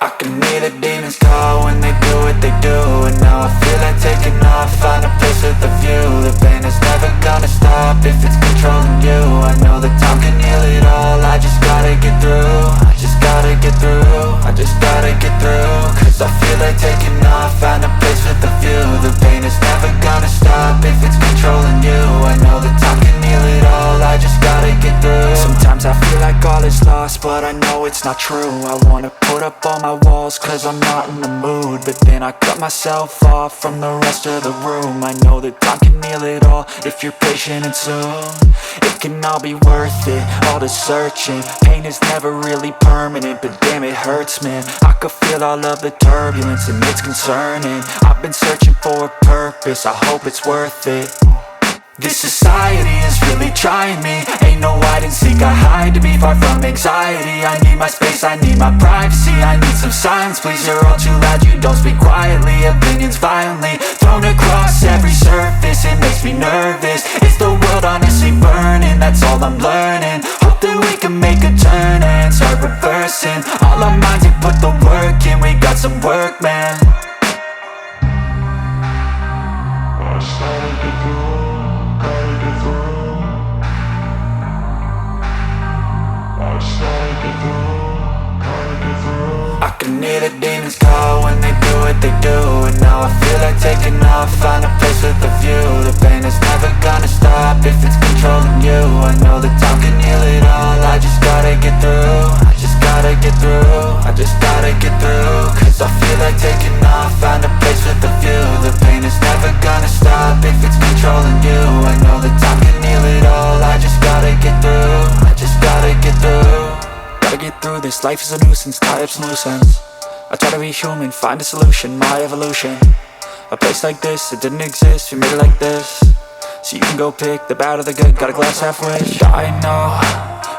I can hear the demons call when they do what they do. And now I feel like taking off, find a place with a view. The pain is never gonna stop if it's controlling you. I know that time can heal it all, I just gotta get through. I just gotta get through, I just gotta get through. Cause I feel like taking off, find a place with a view. The pain is never gonna stop if it's controlling you. I know that time can heal it all, I just gotta get through. Sometimes I feel like all is lost, but I know it's not true. I wanna put up all my walls cause I'm not in the mood, but then I cut myself off from the rest of the room. I know that time can heal it all if you're patient and soon. It can all be worth it, all the searching. Pain is never really permanent, but damn it hurts, man. I could feel all of the turbulence and it's concerning. I've been searching for a purpose, I hope it's worth it. This society is really trying me. Ain't no hide and seek, I hide to be far from anxiety. I need my space, I need my privacy, I need some silence, please. You're all too loud, you don't speak quietly. Opinions violently thrown across every surface, it makes me nervous. Is the world honestly burning? That's all I'm learning. Hope that we can make a turn and start reversing. All our minds have put the work in, we got some work, man. I started to grow. I can hear the demons call when they do what they do. And now I feel like taking off, find a place with a view. The pain is never gonna stop if it's controlling you. I know that time can heal it all, I just gotta get through. I just gotta get through, I just gotta get through. Cause I feel like taking off, find a place with a view. The pain is never gonna stop if it's controlling you. I know that time can heal it all, I just gotta get through. I just gotta get through. Gotta get through through this, life is a nuisance, tie up some loose ends. I try to be human, find a solution, my evolution. A place like this, it didn't exist, we made it like this. So you can go pick the bad or the good, got a glass half rich. I know,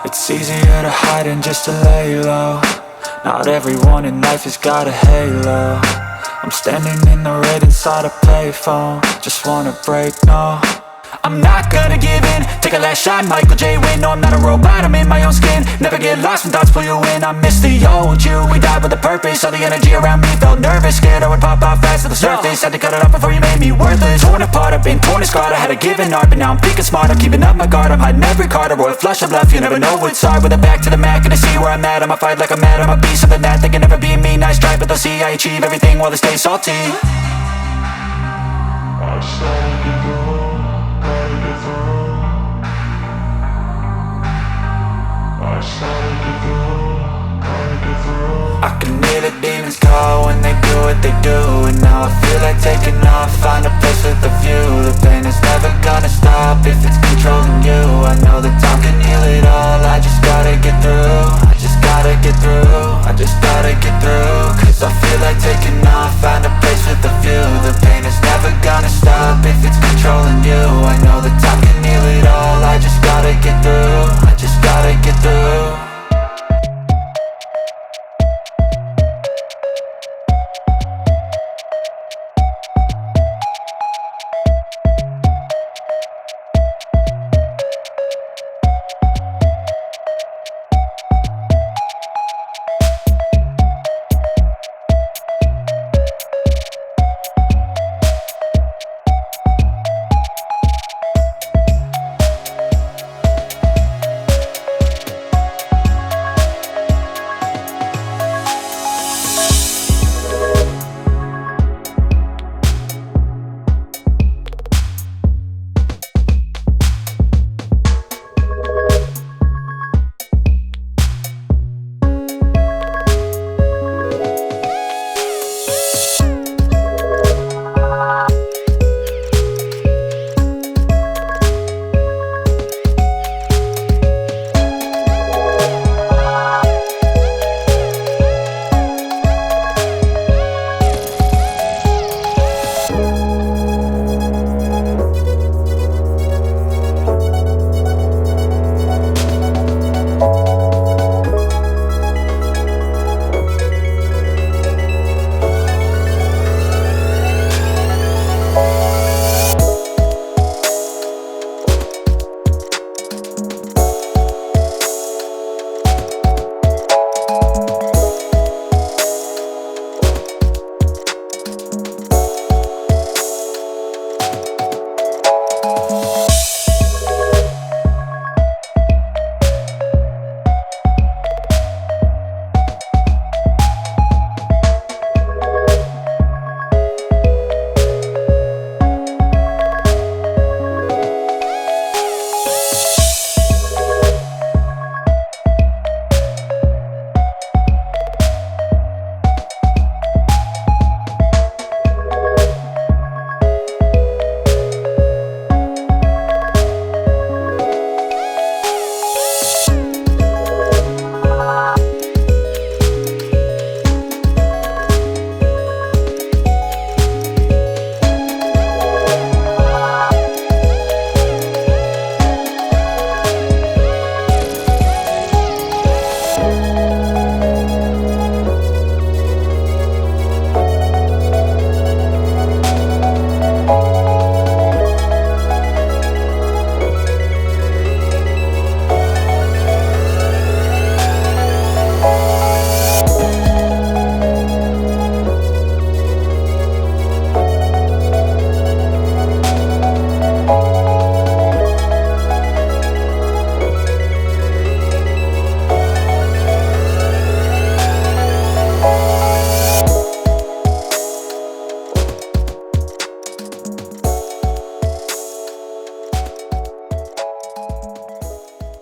it's easier to hide than just to lay low. Not everyone in life has got a halo. I'm standing in the red inside a payphone, just wanna break, no. I'm not gonna give in, take a last shot, Michael J. Win. No, I'm not a robot, I'm in my own skin. Never get lost when thoughts pull you in. I miss the old you, we died with a purpose. All the energy around me felt nervous, scared I would pop out fast to the surface. Had to cut it off before you made me worthless. Torn apart, I've been torn and scarred. I had a given art, but now I'm thinking smart. I'm keeping up my guard, I'm hiding every card. A royal flush of love, you never know what's hard. With a back to the mat, gonna see where I'm at. I'ma fight like I'm mad, I'ma be something that they can never be me. Nice try, but they'll see I achieve everything while they stay salty. I started to go. I can hear the demons call when they do what they do. And now I feel like taking off, find a place with a view. The pain is never gonna stop if it's controlling you. I know that time can heal it all, I just gotta get through.